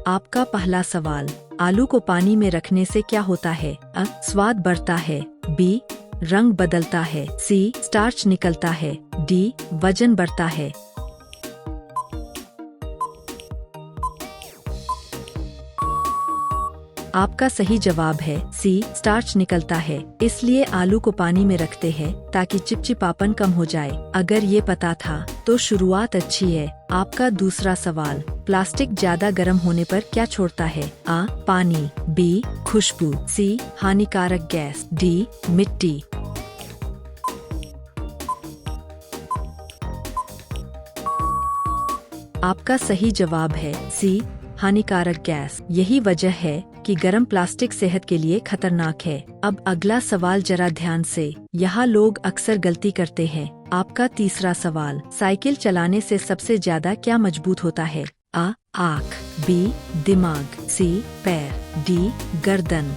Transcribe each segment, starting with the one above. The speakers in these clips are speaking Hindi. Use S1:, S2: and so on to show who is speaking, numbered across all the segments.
S1: आपका पहला सवाल, आलू को पानी में रखने से क्या होता है? अ. स्वाद बढ़ता है। बी. रंग बदलता है। सी. स्टार्च निकलता है। डी. वजन बढ़ता है। आपका सही जवाब है सी. स्टार्च निकलता है, इसलिए आलू को पानी में रखते हैं ताकि चिपचिपापन कम हो जाए। अगर ये पता था तो शुरुआत अच्छी है। आपका दूसरा सवाल, प्लास्टिक ज्यादा गर्म होने पर क्या छोड़ता है? आ. पानी। बी. खुशबू। सी. हानिकारक गैस। डी. मिट्टी। आपका सही जवाब है सी. हानिकारक गैस। यही वजह है कि गर्म प्लास्टिक सेहत के लिए खतरनाक है। अब अगला सवाल जरा ध्यान से, यहाँ लोग अक्सर गलती करते हैं। आपका तीसरा सवाल, साइकिल चलाने से सबसे ज्यादा क्या मजबूत होता है? आ. आँख। बी. दिमाग। सी. पैर। डी. गर्दन।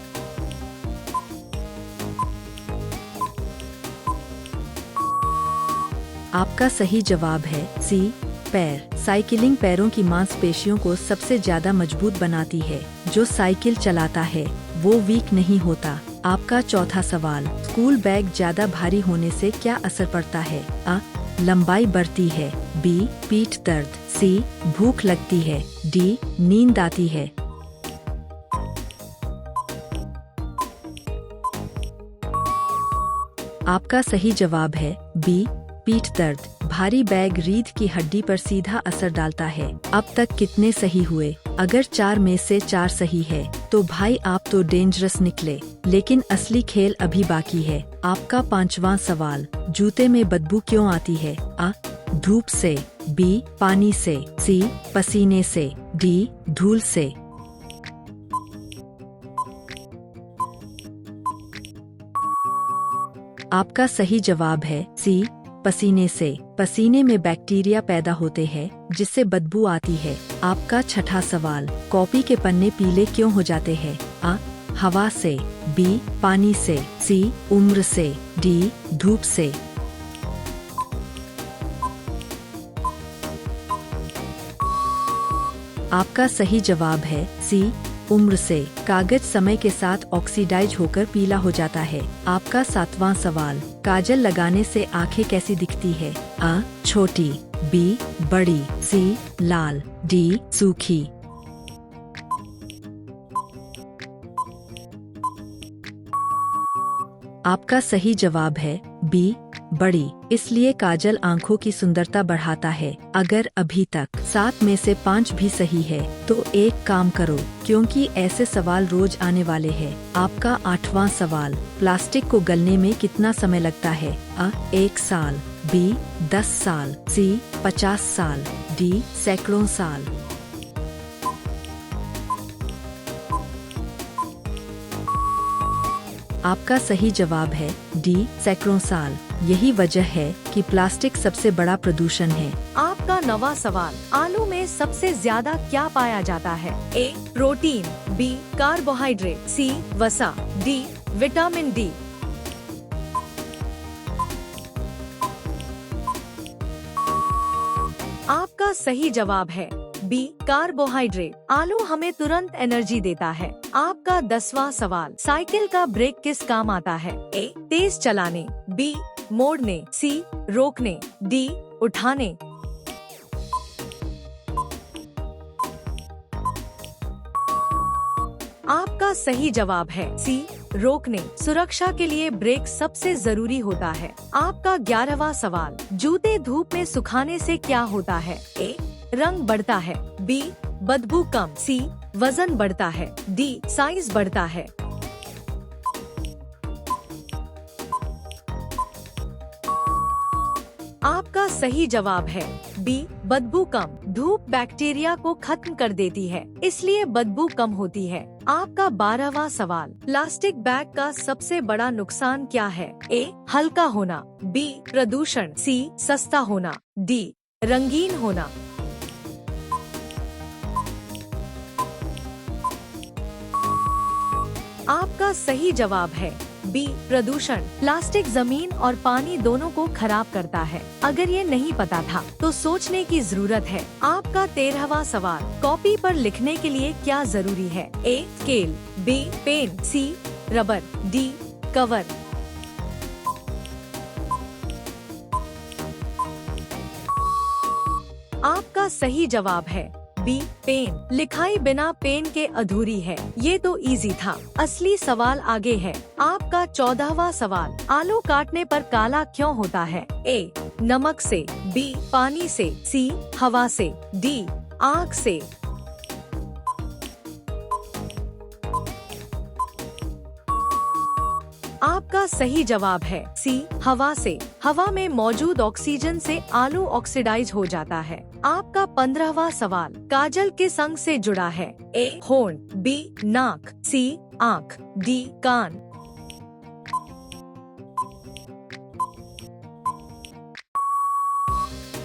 S1: आपका सही जवाब है सी. पैर। साइकिलिंग पैरों की मांसपेशियों को सबसे ज्यादा मजबूत बनाती है। जो साइकिल चलाता है वो वीक नहीं होता। आपका चौथा सवाल, स्कूल बैग ज्यादा भारी होने से क्या असर पड़ता है? आ. लंबाई बढ़ती है। बी. पीठ दर्द। सी. भूख लगती है। डी. नींद आती है। आपका सही जवाब है बी. पीठ दर्द। भारी बैग रीढ़ की हड्डी पर सीधा असर डालता है। अब तक कितने सही हुए? अगर 4 में से 4 सही है तो भाई आप तो डेंजरस निकले, लेकिन असली खेल अभी बाकी है। आपका पांचवा सवाल, जूते में बदबू क्यों आती है? आ. धूप से। बी. पानी से। सी. पसीने से। डी. धूल से। आपका सही जवाब है सी. पसीने से। पसीने में बैक्टीरिया पैदा होते हैं जिससे बदबू आती है। आपका छठा सवाल, कॉपी के पन्ने पीले क्यों हो जाते हैं? आ. हवा से। बी. पानी से। सी. उम्र से। डी. धूप से। आपका सही जवाब है सी. उम्र से। कागज समय के साथ ऑक्सीडाइज होकर पीला हो जाता है। आपका सातवां सवाल, काजल लगाने से आंखें कैसी दिखती है? आ. छोटी। बी. बड़ी। सी. लाल। डी. सूखी। आपका सही जवाब है बी. बड़ी। इसलिए काजल आंखों की सुंदरता बढ़ाता है। अगर अभी तक 7 में से 5 भी सही है तो एक काम करो, क्योंकि ऐसे सवाल रोज आने वाले हैं। आपका 8वां सवाल, प्लास्टिक को गलने में कितना समय लगता है? आ. 1 साल। बी. 10 साल। सी. 50 साल। डी. सैकड़ों साल। आपका सही जवाब है डी. सैकड़ों साल। यही वजह है कि प्लास्टिक सबसे बड़ा प्रदूषण है।
S2: आपका 9वां सवाल, आलू में सबसे ज्यादा क्या पाया जाता है? ए. प्रोटीन। बी. कार्बोहाइड्रेट। सी. वसा। डी. Vitamin D. आपका सही जवाब है बी. कार्बोहाइड्रेट। आलू हमें तुरंत एनर्जी देता है। आपका 10वां सवाल, साइकिल का ब्रेक किस काम आता है? ए. तेज चलाने। बी. मोड़ने। सी. रोकने। डी. उठाने। आपका सही जवाब है सी. रोकने। सुरक्षा के लिए ब्रेक सबसे जरूरी होता है। आपका 11वां सवाल, जूते धूप में सुखाने से क्या होता है? ए. रंग बढ़ता है। बी. बदबू कम। सी. वजन बढ़ता है। डी. साइज बढ़ता है। आपका सही जवाब है बी. बदबू कम। धूप बैक्टीरिया को खत्म कर देती है, इसलिए बदबू कम होती है। आपका 12वां सवाल, प्लास्टिक बैग का सबसे बड़ा नुकसान क्या है? ए. हल्का होना। बी. प्रदूषण। सी. सस्ता होना। डी. रंगीन होना। आपका सही जवाब है बी प्रदूषण। प्लास्टिक जमीन और पानी दोनों को खराब करता है। अगर ये नहीं पता था तो सोचने की जरूरत है। आपका 13वां सवाल, कॉपी पर लिखने के लिए क्या जरूरी है? A scale, B pen, C rubber, D cover. आपका सही जवाब है बी पेन। लिखाई बिना पेन के अधूरी है। ये तो इजी था। असली सवाल आगे है। आपका 14वां सवाल, आलू काटने पर काला क्यों होता है? ए नमक से, बी पानी से, सी हवा से, डी आग से। आपका सही जवाब है सी हवा से। हवा में मौजूद ऑक्सीजन से आलू ऑक्सीडाइज हो जाता है। आपका 15वां सवाल, काजल किस अंग से जुड़ा है? ए होंठ, बी नाक, सी आँख, डी कान।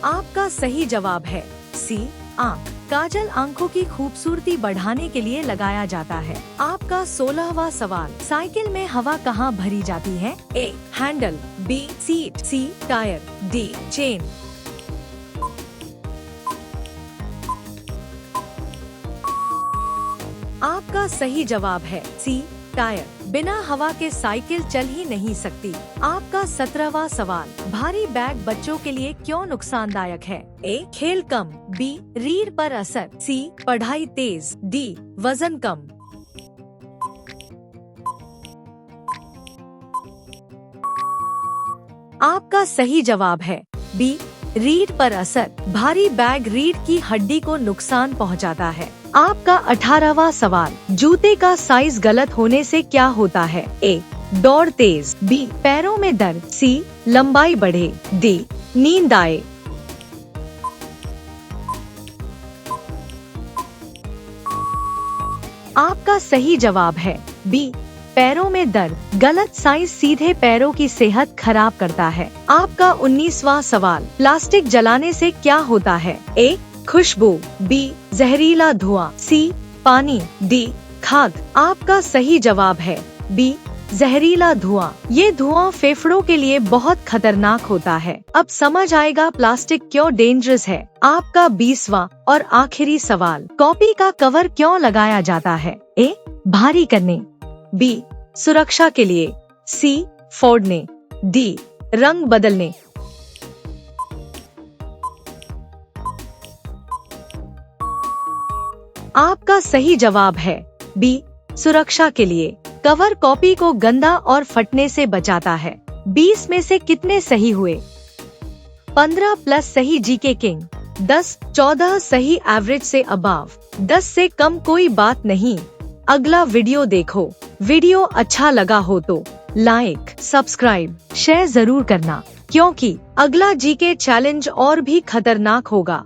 S2: आपका सही जवाब है सी आँख। काजल आंखों की खूबसूरती बढ़ाने के लिए लगाया जाता है। आपका 16वां सवाल, साइकिल में हवा कहाँ भरी जाती है? ए हैंडल, बी सीट, सी टायर, डी चेन। आपका सही जवाब है सी टायर। बिना हवा के साइकिल चल ही नहीं सकती। आपका 17वां सवाल, भारी बैग बच्चों के लिए क्यों नुकसानदायक है? ए खेल कम, बी रीढ़ पर असर, सी पढ़ाई तेज, डी वजन कम। आपका सही जवाब है बी रीढ़ पर असर। भारी बैग रीढ़ की हड्डी को नुकसान पहुंचाता है। आपका 18वां सवाल, जूते का साइज गलत होने से क्या होता है? ए दौड़ तेज, बी पैरों में दर्द, सी लंबाई बढ़े, डी नींद आए। आपका सही जवाब है बी पैरों में दर्द। गलत साइज सीधे पैरों की सेहत खराब करता है। आपका 19वां सवाल, प्लास्टिक जलाने से क्या होता है? ए खुशबू, बी जहरीला धुआं, सी पानी, डी खाद। आपका सही जवाब है बी जहरीला धुआं। ये धुआं फेफड़ों के लिए बहुत खतरनाक होता है। अब समझ आएगा प्लास्टिक क्यों डेंजरस है। आपका 20वां और आखिरी सवाल, कॉपी का कवर क्यों लगाया जाता है? ए भारी करने, बी सुरक्षा के लिए, सी फोड़ने, डी रंग बदलने। आपका सही जवाब है बी सुरक्षा के लिए। कवर कॉपी को गंदा और फटने से बचाता है। 20 में से कितने सही हुए? 15 प्लस सही जीके किंग, 10, 14 सही एवरेज से अबाव, 10 से कम कोई बात नहीं। अगला वीडियो देखो। वीडियो अच्छा लगा हो तो लाइक, सब्सक्राइब, शेयर जरूर करना, क्योंकि अगला जीके चैलेंज और भी खतरनाक होगा।